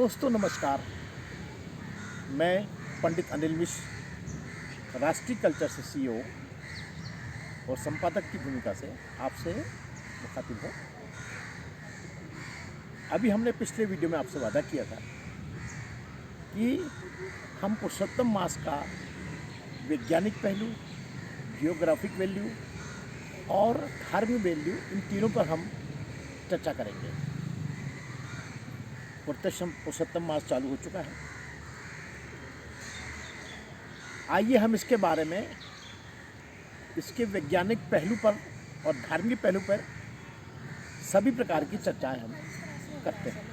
दोस्तों नमस्कार। मैं पंडित अनिल मिश्र राष्ट्रीय कल्चर से सीईओ और संपादक की भूमिका से आपसे मुखातिब हूँ। अभी हमने पिछले वीडियो में आपसे वादा किया था कि हम पुरुषोत्तम मास का वैज्ञानिक पहलू, जियोग्राफिक वैल्यू और धार्मिक वैल्यू, इन तीनों पर हम चर्चा करेंगे। पुरुषोत्तम मास चालू हो चुका है। आइए हम इसके बारे में, इसके वैज्ञानिक पहलू पर और धार्मिक पहलू पर सभी प्रकार की चर्चाएं हम करते हैं।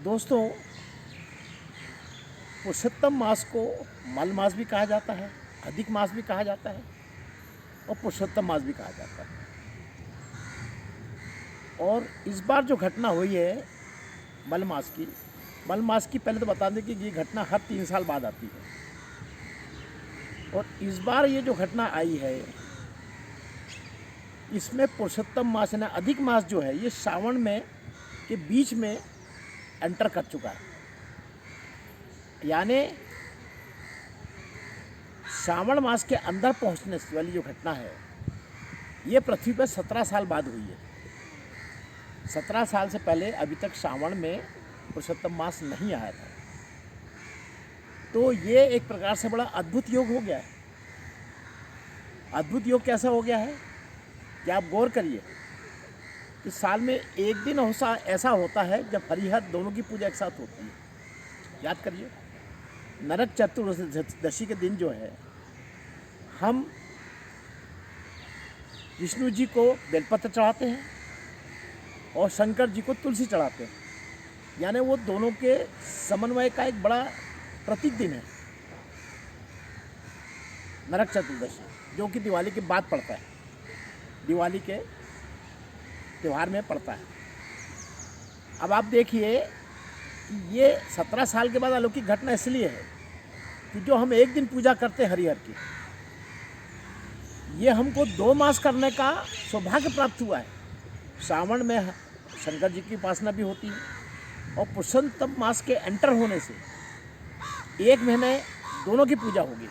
दोस्तों, पुरुषोत्तम मास को मल मास भी कहा जाता है, अधिक मास भी कहा जाता है और पुरुषोत्तम मास भी कहा जाता है। और इस बार जो घटना हुई है मल मास की पहले तो बता दें कि ये घटना हर 3 साल बाद आती है। और इस बार ये जो घटना आई है, इसमें पुरुषोत्तम मास यानी अधिक मास जो है, ये श्रावण में के बीच में एंटर कर चुका है। यानी श्रावण मास के अंदर पहुंचने वाली जो घटना है, ये पृथ्वी पर 17 साल बाद हुई है। 17 साल से पहले अभी तक श्रावण में पुरुषोत्तम मास नहीं आया था। तो ये एक प्रकार से बड़ा अद्भुत योग हो गया है। अद्भुत योग कैसा हो गया है कि आप गौर करिए कि साल में एक दिन ऐसा होता है जब हरिहर दोनों की पूजा एक साथ होती है। याद करिए, नरक चतुर्दशी के दिन जो है, हम विष्णु जी को बेलपत्र चढ़ाते हैं और शंकर जी को तुलसी चढ़ाते हैं। यानी वो दोनों के समन्वय का एक बड़ा प्रतीक दिन है नरक चतुर्दशी, जो कि दिवाली के बाद पड़ता है, दिवाली के त्यौहार में पड़ता है। अब आप देखिए कि ये 17 साल के बाद अलौकिक घटना इसलिए है कि जो हम एक दिन पूजा करते हैं हरिहर की, ये हमको 2 मास करने का सौभाग्य प्राप्त हुआ है। श्रावण में शंकर जी की उपासना भी होती है और पुरुषोत्तम मास के एंटर होने से 1 महीने दोनों की पूजा होगी।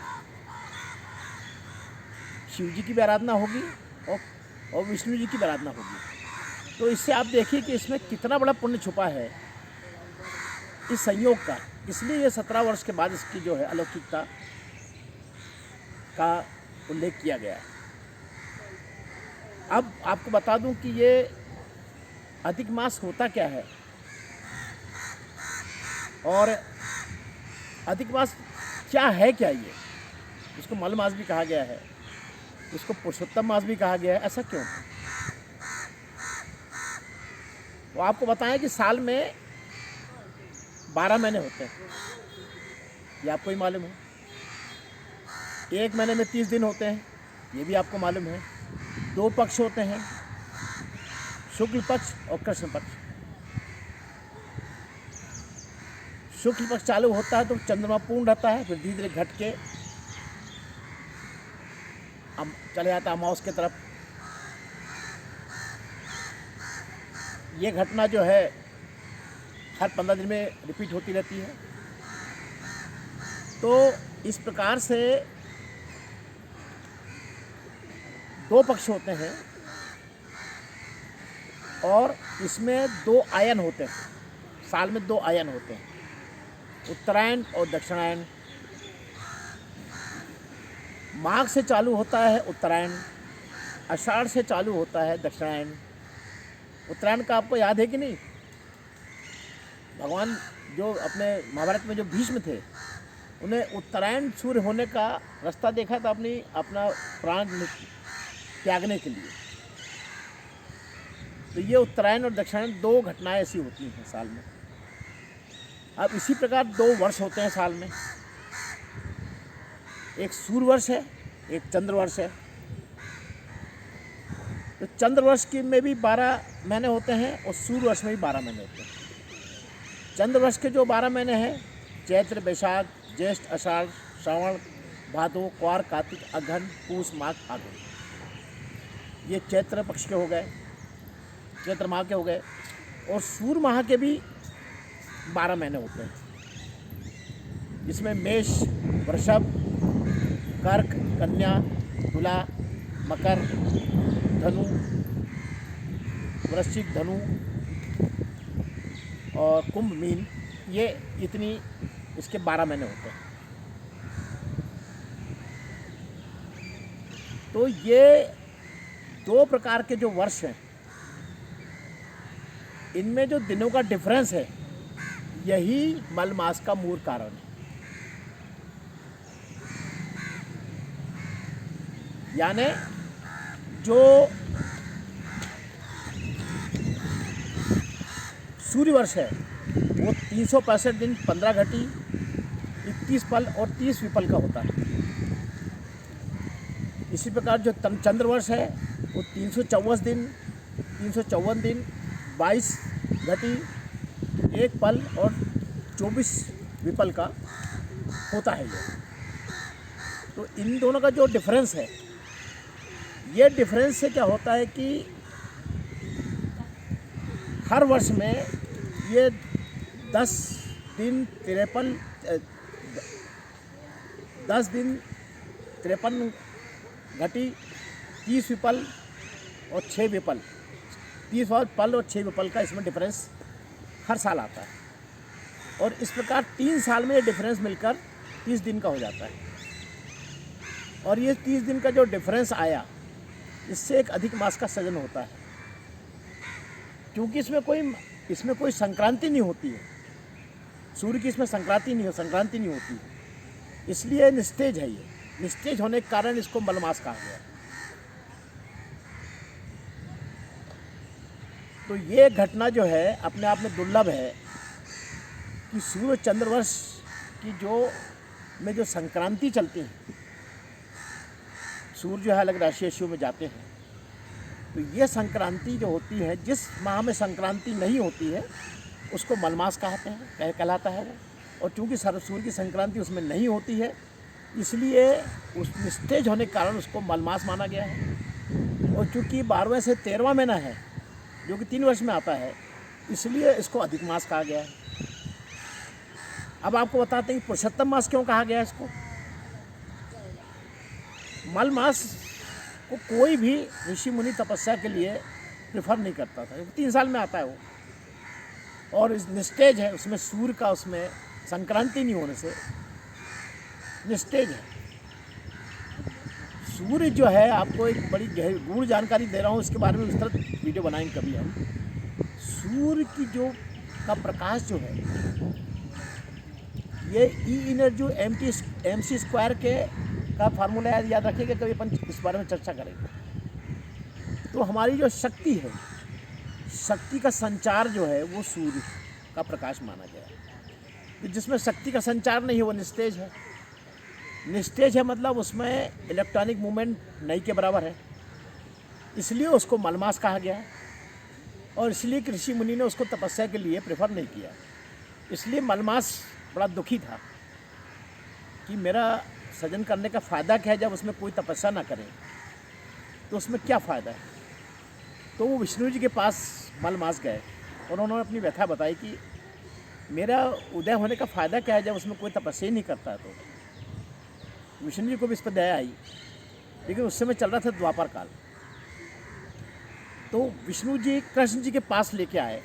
शिव जी की भी आराधना होगी और विष्णु जी की भी आराधना होगी। तो इससे आप देखिए कि इसमें कितना बड़ा पुण्य छुपा है इस संयोग का। इसलिए ये 17 वर्ष के बाद इसकी जो है अलौकिकता का उल्लेख किया गया है। अब आपको बता दूं कि ये अधिक मास होता क्या है और अधिक मास क्या है। ये इसको मल मास भी कहा गया है, इसको पुरुषोत्तम मास भी कहा गया है। ऐसा क्यों? तो आपको बताएं कि साल में 12 महीने होते हैं, ये आपको ही मालूम है। 1 महीने में 30 दिन होते हैं, ये भी आपको मालूम है। 2 पक्ष होते हैं, शुक्ल पक्ष और कृष्ण पक्ष। शुक्ल पक्ष चालू होता है तो चंद्रमा पूर्ण रहता है, फिर धीरे धीरे घट के चले जाता है अमावस की तरफ। ये घटना जो है हर 15 दिन में रिपीट होती रहती है। तो इस प्रकार से 2 पक्ष होते हैं और इसमें 2 आयन होते हैं। साल में 2 आयन होते हैं, उत्तरायण और दक्षिणायन। माघ से चालू होता है उत्तरायण, आषाढ़ से चालू होता है दक्षिणायन। उत्तरायण का आपको याद है कि नहीं? भगवान जो अपने महाभारत में जो भीष्म थे, उन्हें उत्तरायण सूर्य होने का रास्ता देखा था अपना प्राण त्यागने के लिए। तो ये उत्तरायण और दक्षिणायन 2 घटनाएं ऐसी होती हैं साल में। अब इसी प्रकार 2 वर्ष होते हैं साल में, एक सूर्य वर्ष है, एक चंद्र वर्ष है। तो चंद्र वर्ष की में भी 12 महीने होते हैं और सूर्य वर्ष में भी 12 महीने होते हैं। चंद्र वर्ष के जो 12 महीने हैं, चैत्र, बैसाख, ज्येष्ठ, आषाढ़, श्रावण, भादो, क्वार, कार्तिक, अगहन, पूस, माघ, फाल्गुन। ये चैत्र पक्ष के हो गए, चैत्र माह के हो गए। और सूर्य माह के भी 12 महीने होते हैं, जिसमें मेष, वृषभ, कर्क, कन्या, तुला, मकर, धनु, वृश्चिक, धनु और कुंभ, मीन, ये इतनी इसके 12 महीने होते हैं। तो ये 2 प्रकार के जो वर्ष हैं, इनमें जो दिनों का डिफरेंस है, यही मल मास का मूल कारण है। यानी जो सूर्य वर्ष है वो 365 दिन, 15 घटी, 31 पल और 30 विपल का होता है। इसी प्रकार जो चंद्र वर्ष है वो 354 दिन, 22 घटी, 1 पल और 24 विपल का होता है ये। तो इन दोनों का जो डिफरेंस है, ये डिफरेंस से क्या होता है कि हर वर्ष में ये 10 दिन 53 घटी, 30 विपल और 6 विपल, 30 पल और 6 विपल का इसमें डिफरेंस हर साल आता है। और इस प्रकार 3 साल में ये डिफरेंस मिलकर 30 दिन का हो जाता है। और ये 30 दिन का जो डिफरेंस आया, इससे एक अधिक मास का सृजन होता है, क्योंकि इसमें कोई संक्रांति नहीं होती है। सूर्य की इसमें संक्रांति नहीं होती है, इसलिए निस्तेज है। ये निस्तेज होने के कारण इसको मलमास कहा गया। तो ये घटना जो है अपने आप में दुर्लभ है कि सूर्य चंद्रवर्ष की जो संक्रांति चलती है, सूर्य जो है अलग राशियों में जाते हैं, तो ये संक्रांति जो होती है, जिस माह में संक्रांति नहीं होती है उसको मलमास कहलाता है वो। और चूँकि सूर्य की संक्रांति उसमें नहीं होती है, इसलिए उस निस्तेज होने के कारण उसको मलमास माना गया है। और चूँकि 12वें से 13वां महीना है जो कि 3 वर्ष में आता है, इसलिए इसको अधिक मास कहा गया है। अब आपको बताते हैं कि पुरुषोत्तम मास क्यों कहा गया है इसको। मल मास को कोई भी ऋषि मुनि तपस्या के लिए प्रेफर नहीं करता था, 3 साल में आता है वो। और इस निस्तेज है, उसमें सूर्य का उसमें संक्रांति नहीं होने से निस्तेज है। सूर्य जो है, आपको एक बड़ी गूढ़ जानकारी दे रहा हूँ, इसके बारे में विस्तृत वीडियो बनाएंगे कभी हम। सूर्य की का प्रकाश जो है, ये ई एनर्जी MC स्क्वायर का फार्मूला याद रखिएगा, कभी अपन इस बारे में चर्चा करेंगे। तो हमारी जो शक्ति है, शक्ति का संचार जो है वो सूर्य का प्रकाश माना गया है। जिसमें शक्ति का संचार नहीं है वो निस्तेज है। निस्तेज है मतलब उसमें इलेक्ट्रॉनिक मूवमेंट नहीं के बराबर है, इसलिए उसको मलमास कहा गया है। और इसलिए ऋषि मुनि ने उसको तपस्या के लिए प्रेफर नहीं किया। इसलिए मलमास बड़ा दुखी था कि मेरा सृजन करने का फ़ायदा क्या है, जब उसमें कोई तपस्या ना करे तो उसमें क्या फ़ायदा है। तो वो विष्णु जी के पास मलमास गए और उन्होंने अपनी व्यथा बताई कि मेरा उदय होने का फ़ायदा क्या है जब उसमें कोई तपस्या ही नहीं करता। तो विष्णु जी को भी इस पर दया आई, लेकिन उस समय चल रहा था द्वापर काल। तो विष्णु जी कृष्ण जी के पास लेके आए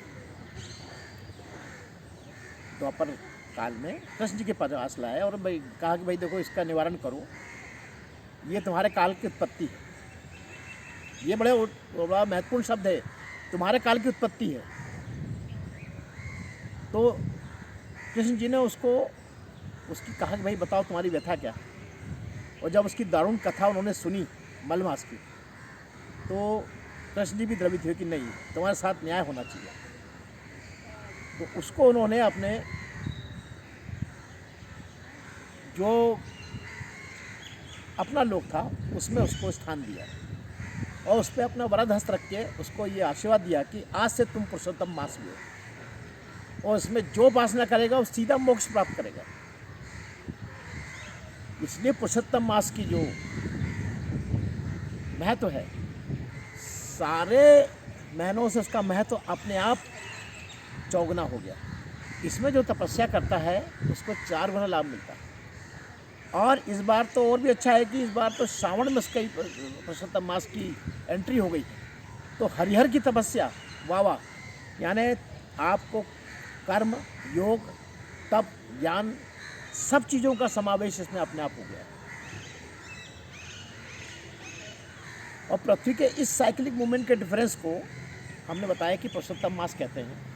द्वापर काल में, कृष्ण जी के पास लाए और भाई कहा कि भाई देखो, इसका निवारण करो, ये तुम्हारे काल की उत्पत्ति है। ये बड़ा महत्वपूर्ण शब्द है, तुम्हारे काल की उत्पत्ति है। तो कृष्ण जी ने उसकी कहा कि भाई बताओ तुम्हारी व्यथा क्या। और जब उसकी दारुण कथा उन्होंने सुनी मलमास की, तो कृष्ण जी भी द्रवित हुए कि नहीं, तुम्हारे साथ न्याय होना चाहिए। तो उसको उन्होंने अपने जो अपना लोक था उसमें उसको स्थान दिया और उस पर अपना वरद हस्त रख के उसको ये आशीर्वाद दिया कि आज से तुम पुरुषोत्तम मास हुए, और इसमें जो उपासना करेगा वो सीधा मोक्ष प्राप्त करेगा। इसलिए पुरुषोत्तम मास की जो महत्व है, सारे महीनों से उसका महत्व अपने आप चौगुना हो गया। इसमें जो तपस्या करता है उसको 4 गुना लाभ मिलता है। और इस बार तो और भी अच्छा है कि इस बार तो श्रावण मास की पुरुषोत्तम मास की एंट्री हो गई है। तो हरिहर की तपस्या, वाह वाह, यानी आपको कर्म, योग, तप, ज्ञान, सब चीज़ों का समावेश इसमें अपने आप हो गया है। और पृथ्वी के इस साइक्लिक मूवमेंट के डिफरेंस को हमने बताया कि पुरुषोत्तम मास कहते हैं।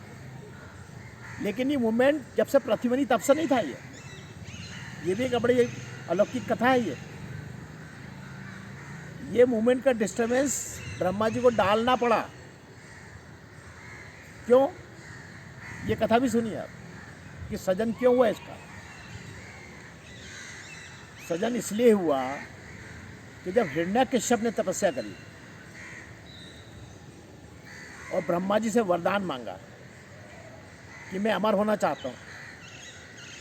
लेकिन ये मूवमेंट जब से पृथ्वी बनी तब से नहीं था। ये भी एक बड़ी अलौकिक कथा है। ये मूवमेंट का डिस्टर्बेंस ब्रह्मा जी को डालना पड़ा। क्यों? ये कथा भी सुनिए आप कि सजन क्यों हुआ इसका। सजन इसलिए हुआ कि जब हिरण्यकश्यप ने तपस्या करी और ब्रह्मा जी से वरदान मांगा कि मैं अमर होना चाहता हूँ,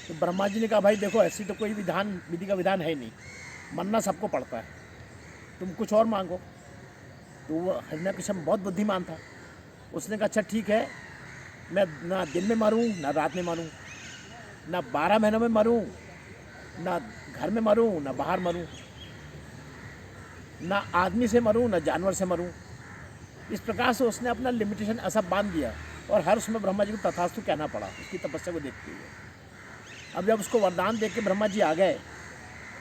तो ब्रह्मा जी ने कहा भाई देखो ऐसी तो कोई विधि का विधान है नहीं, मरना सबको पड़ता है, तुम कुछ और मांगो। तो वो हिरण्यकश्यप बहुत बुद्धिमान था। उसने कहा अच्छा ठीक है, मैं ना दिन में मरूं ना रात में मरूं, ना 12 महीनों में मरूं, ना घर में मरूं ना बाहर मरूं, ना आदमी से मरूं ना जानवर से मरूं। इस प्रकार से उसने अपना लिमिटेशन ऐसा बांध दिया और हर उसमें ब्रह्मा जी को तथास्तु कहना पड़ा उसकी तपस्या को देखते हुए। अब जब उसको वरदान दे के ब्रह्मा जी आ गए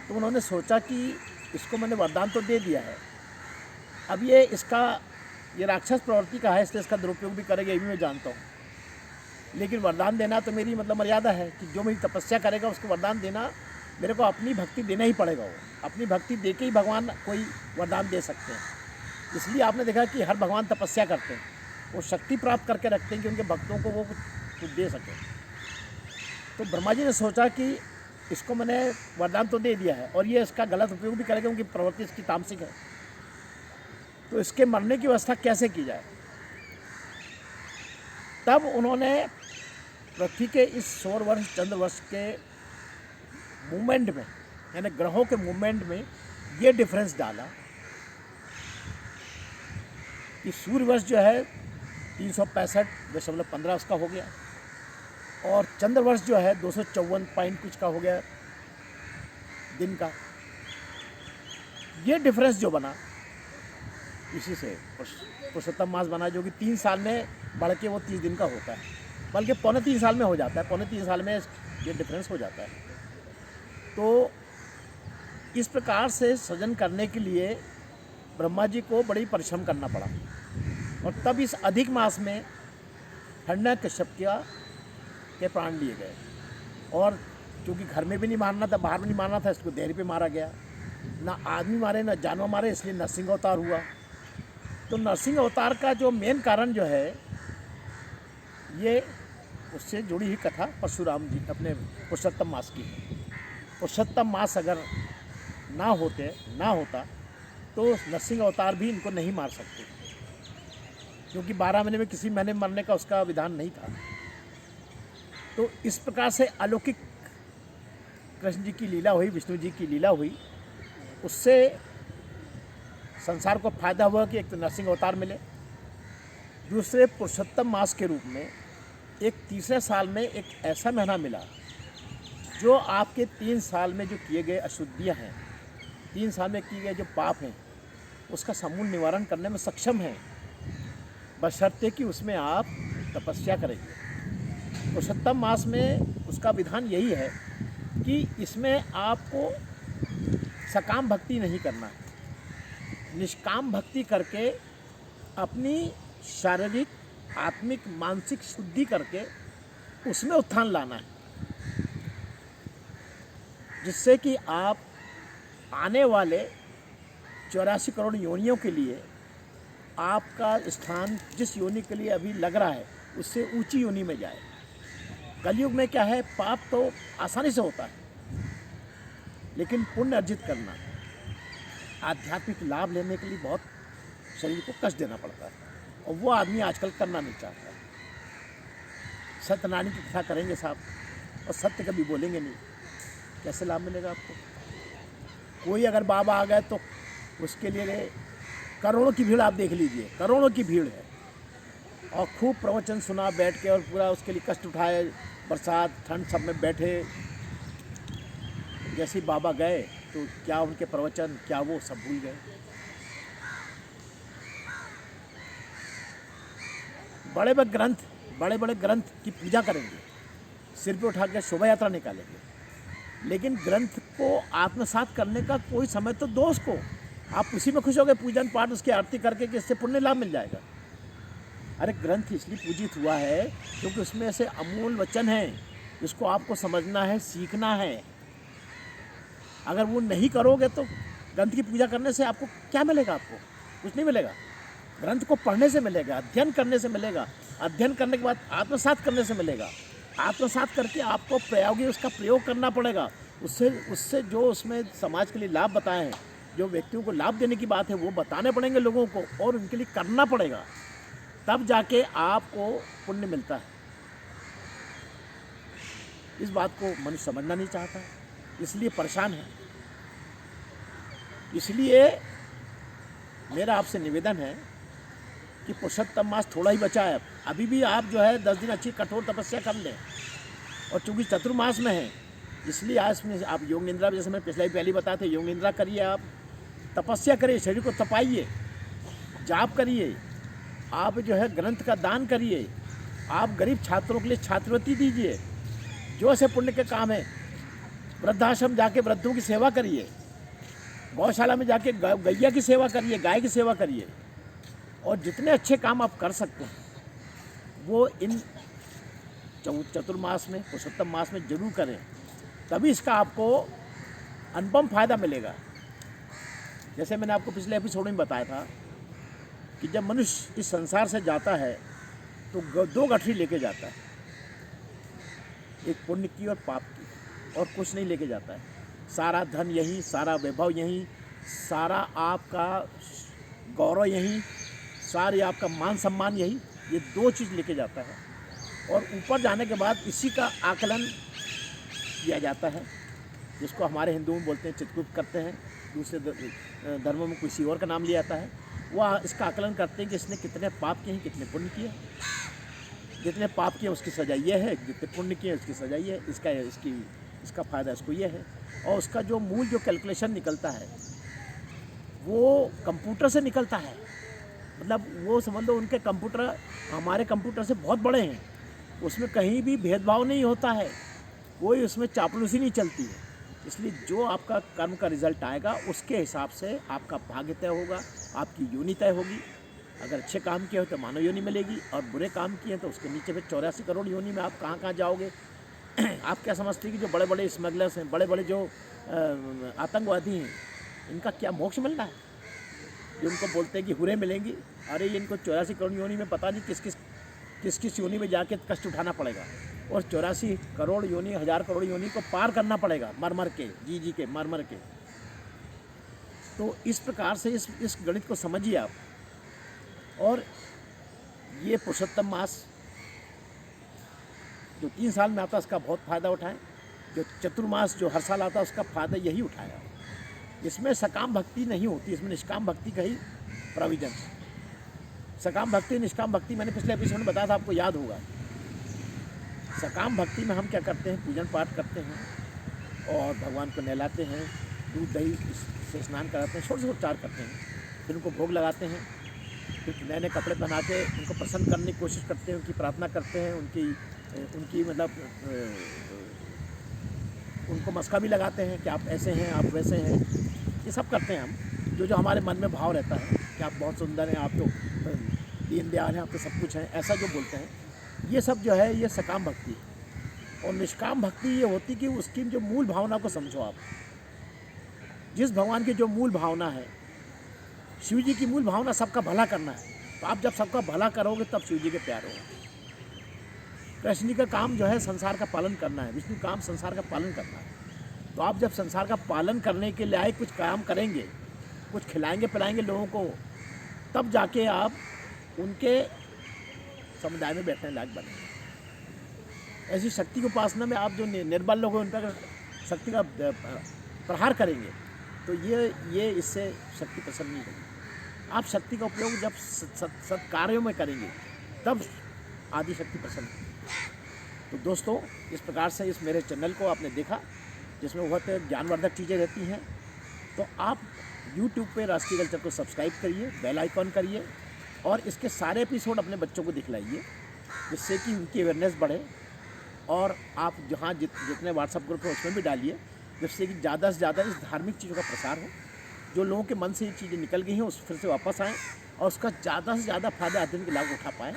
तो उन्होंने सोचा कि इसको मैंने वरदान तो दे दिया है, अब ये राक्षस प्रवृत्ति का है, इसलिए इसका दुरुपयोग भी करेगा, ये भी मैं जानता हूँ। लेकिन वरदान देना तो मेरी मर्यादा है कि जो मेरी तपस्या करेगा उसको वरदान देना, मेरे को अपनी भक्ति देना ही पड़ेगा। वो अपनी भक्ति दे के ही भगवान कोई वरदान दे सकते हैं। इसलिए आपने देखा कि हर भगवान तपस्या करते हैं, वो शक्ति प्राप्त करके रखते हैं कि उनके भक्तों को वो कुछ दे सके। तो ब्रह्मा जी ने सोचा कि इसको मैंने वरदान तो दे दिया है और ये इसका गलत उपयोग भी करेगा, उनकी प्रवृत्ति इसकी तामसिक है, तो इसके मरने की व्यवस्था कैसे की जाए। तब उन्होंने पृथ्वी के इस सौरवर्ष चंद्रवर्ष के मूवमेंट में, यानी ग्रहों के मूवमेंट में ये डिफरेंस डाला कि सूर्यवर्ष जो है 365.15 उसका हो गया और चंद्रवर्ष जो है 254 पॉइंट कुछ का हो गया दिन का। ये डिफरेंस जो बना इसी से पुरुषोत्तम मास बना, जो कि 3 साल में बढ़ के वो 30 दिन का होता है, बल्कि 3.25 साल में हो जाता है। 3.25 साल में ये डिफरेंस हो जाता है। तो इस प्रकार से सृजन करने के लिए ब्रह्मा जी को बड़ी परिश्रम करना पड़ा और तब इस अधिक मास में हिरण्यकश्यप के प्राण लिए गए। और क्योंकि घर में भी नहीं मारना था, बाहर भी नहीं मारना था, इसको देहरी पे मारा गया। ना आदमी मारे ना जानवर मारे, इसलिए नरसिंह अवतार हुआ। तो नरसिंह अवतार का जो मेन कारण जो है, ये उससे जुड़ी हुई कथा परशुराम जी अपने पुरुषोत्तम मास की है। पुरुषोत्तम मास अगर ना होता तो नरसिंह अवतार भी इनको नहीं मार सकते, क्योंकि 12 महीने में किसी महीने में मरने का उसका विधान नहीं था। तो इस प्रकार से अलौकिक कृष्ण जी की लीला हुई, विष्णु जी की लीला हुई, उससे संसार को फायदा हुआ कि एक तो नरसिंह अवतार मिले, दूसरे पुरुषोत्तम मास के रूप में एक तीसरे साल में एक ऐसा महीना मिला जो आपके 3 साल में जो किए गए अशुद्धियाँ हैं, 3 साल में किए गए जो पाप हैं, उसका समूल निवारण करने में सक्षम है, बशर्ते कि उसमें आप तपस्या करेंगे। पुरुषोत्तम मास में उसका विधान यही है कि इसमें आपको सकाम भक्ति नहीं करना है, निष्काम भक्ति करके अपनी शारीरिक, आत्मिक, मानसिक शुद्धि करके उसमें उत्थान लाना है, जिससे कि आप आने वाले 84 करोड़ योनियों के लिए आपका स्थान जिस योनि के लिए अभी लग रहा है उससे ऊंची योनि में जाए। कलयुग में क्या है, पाप तो आसानी से होता है, लेकिन पुण्य अर्जित करना, आध्यात्मिक लाभ लेने के लिए बहुत शरीर को कष्ट देना पड़ता है, और वो आदमी आजकल करना नहीं चाहता। सत्यनारायण की कथा करेंगे साहब और सत्य कभी बोलेंगे नहीं, कैसे लाभ मिलेगा आपको। कोई अगर बाबा आ गए तो उसके लिए करोड़ों की भीड़ आप देख लीजिए, करोड़ों की भीड़ है, और खूब प्रवचन सुना बैठ के और पूरा उसके लिए कष्ट उठाए, बरसात ठंड सब में बैठे। जैसे ही बाबा गए तो क्या उनके प्रवचन, क्या वो सब भूल गए। बड़े बड़े ग्रंथ की पूजा करेंगे, सिर पे उठा के शोभा यात्रा निकालेंगे, लेकिन ग्रंथ को आत्मसात करने का कोई समय तो दो उसको। आप उसी में खुश हो गए, पूजन पाठ उसकी आरती करके कि इससे पुण्य लाभ मिल जाएगा। अरे ग्रंथ इसलिए पूजित हुआ है क्योंकि उसमें ऐसे अमूल वचन हैं जिसको आपको समझना है, सीखना है। अगर वो नहीं करोगे तो ग्रंथ की पूजा करने से आपको क्या मिलेगा? आपको कुछ नहीं मिलेगा। ग्रंथ को पढ़ने से मिलेगा, अध्ययन करने से मिलेगा, अध्ययन करने के बाद आत्मसात करने से मिलेगा। आत्मसात करके आपको प्रायोगिक उसका प्रयोग करना पड़ेगा। उससे जो उसमें समाज के लिए लाभ बताए हैं, जो व्यक्तियों को लाभ देने की बात है, वो बताने पड़ेंगे लोगों को और उनके लिए करना पड़ेगा, तब जाके आपको पुण्य मिलता है। इस बात को मनुष्य समझना नहीं चाहता, इसलिए परेशान है। इसलिए मेरा आपसे निवेदन है कि पुरुषोत्तम मास थोड़ा ही बचा है, अभी भी आप जो है 10 दिन अच्छी कठोर तपस्या कर लें। और चूँकि चतुर्मास में है, इसलिए आज में आप योग निद्रा, जैसे मैं पहले बताया था, योग निद्रा करिए, आप तपस्या करिए, शरीर को तपाइए, जाप करिए, आप जो है ग्रंथ का दान करिए, आप गरीब छात्रों के लिए छात्रवृत्ति दीजिए, जो ऐसे पुण्य के काम है। वृद्धाश्रम जाके वृद्धों की सेवा करिए, गौशाला में जाके गैया की सेवा करिए, गाय की सेवा करिए, और जितने अच्छे काम आप कर सकते हैं वो इन चतुर्मास में, पुरुषोत्तम मास में जरूर करें, तभी इसका आपको अनुपम फायदा मिलेगा। जैसे मैंने आपको पिछले एपिसोड में बताया था कि जब मनुष्य इस संसार से जाता है तो 2 गठरी लेके जाता है, एक पुण्य की और पाप की, और कुछ नहीं लेके जाता है। सारा धन यहीं, सारा वैभव यहीं, सारा आपका गौरव यहीं, सारी आपका मान सम्मान यही, ये 2 चीज़ लेके जाता है। और ऊपर जाने के बाद इसी का आकलन किया जाता है, जिसको हमारे हिंदुओं में बोलते हैं चित्रगुप्त करते हैं, दूसरे धर्मों में किसी और का नाम लिया जाता है। वह इसका आकलन करते हैं कि इसने कितने पाप किए हैं, कितने पुण्य किए। जितने पाप किए उसकी सज़ा ये है, जितने पुण्य किए उसकी सज़ा ये है, इसका फ़ायदा इसको ये है। और उसका जो मूल जो कैलकुलेशन निकलता है वो कंप्यूटर से निकलता है। मतलब वो समझ लो उनके कंप्यूटर हमारे कंप्यूटर से बहुत बड़े हैं, उसमें कहीं भी भेदभाव नहीं होता है, कोई उसमें चापलूसी नहीं चलती है। इसलिए जो आपका कर्म का रिजल्ट आएगा उसके हिसाब से आपका भाग्य तय होगा, आपकी योनि तय होगी। अगर अच्छे काम किए हो तो मानव योनि मिलेगी, और बुरे काम किए तो उसके नीचे फिर 84 करोड़ योनि में आप कहाँ जाओगे। आप क्या समझते हैं कि जो बड़े बड़े स्मगलर्स हैं, बड़े बड़े जो आतंकवादी हैं, इनका क्या मोक्ष मिल रहा है? जो उनको बोलते हैं कि हुरे मिलेंगी, अरे इनको 84 करोड़ योनि में पता नहीं किस किस योनि में जाके कष्ट उठाना पड़ेगा, और 84 करोड़ योनि, 1000 करोड़ योनि को पार करना पड़ेगा मर मर के, जी के मर के। तो इस प्रकार से इस गणित को समझिए आप। और ये पुरुषोत्तम मास जो 3 साल में आता है उसका बहुत फ़ायदा उठाएं, जो चतुर्मास जो हर साल आता है उसका फ़ायदा यही उठाया। इसमें सकाम भक्ति नहीं होती, इसमें निष्काम भक्ति का ही प्रोविजन। सकाम भक्ति निष्काम भक्ति मैंने पिछले एपिसोड में बताया था, आपको याद होगा। सकाम भक्ति में हम क्या करते हैं, पूजन पाठ करते हैं और भगवान को नहलाते हैं, दूध दही से स्नान कराते हैं, छोटे छोटे उपचार करते हैं, फिर उनको भोग लगाते हैं, फिर नए नए कपड़े पहना के उनको प्रसन्न करने की कोशिश करते हैं, उनकी प्रार्थना करते हैं, उनकी मतलब उनको मस्का भी लगाते हैं कि आप ऐसे हैं, आप वैसे हैं। ये सब करते हैं हम, जो हमारे मन में भाव रहता है कि आप बहुत सुंदर हैं, आप तो दीन दयाल हैं, आप तो सब कुछ हैं, ऐसा जो बोलते हैं, ये सब जो है ये सकाम भक्ति है। और निष्काम भक्ति ये होती कि उसकी जो मूल भावना को समझो आप। जिस भगवान की जो मूल भावना है, शिव जी की मूल भावना सबका भला करना है, तो आप जब सबका भला करोगे तब शिव जी के प्यार होगा। कृष्ण जी का काम जो है संसार का पालन करना है, विष्णु काम संसार का पालन करना है। तो आप जब संसार का पालन करने के लिए कुछ काम करेंगे, कुछ खिलाएंगे पिलाएंगे लोगों को, तब जाके आप उनके समुदाय में बैठने लायक बनेंगे। ऐसी शक्ति की उपासना में आप जो निर्बल लोग हैं उन पर शक्ति का प्रहार करेंगे तो ये इससे शक्ति प्रसन्न नहीं होगी। आप शक्ति का उपयोग जब सत्कार्यों में करेंगे तब आदिशक्ति प्रसन्न होती है। तो दोस्तों, इस प्रकार से इस मेरे चैनल को आपने देखा, जिसमें बहुत ज्ञानवर्धक चीज़ें रहती हैं। तो आप YouTube पे राष्ट्रीय कल्चर को सब्सक्राइब करिए, बेल आइकॉन करिए और इसके सारे एपिसोड अपने बच्चों को दिखलाइए, जिससे कि उनकी अवेयरनेस बढ़े। और आप जहाँ जितने व्हाट्सएप ग्रुप हैं उसमें भी डालिए, जिससे कि ज़्यादा से ज़्यादा इस धार्मिक चीज़ों का प्रसार हो। जो लोगों के मन से ये चीज़ें निकल गई हैं उस फिर से वापस आएँ और उसका ज़्यादा से ज़्यादा फायदा आदमी के लाभ उठा पाएँ।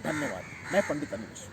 धन्यवाद। मैं पंडित अनुज।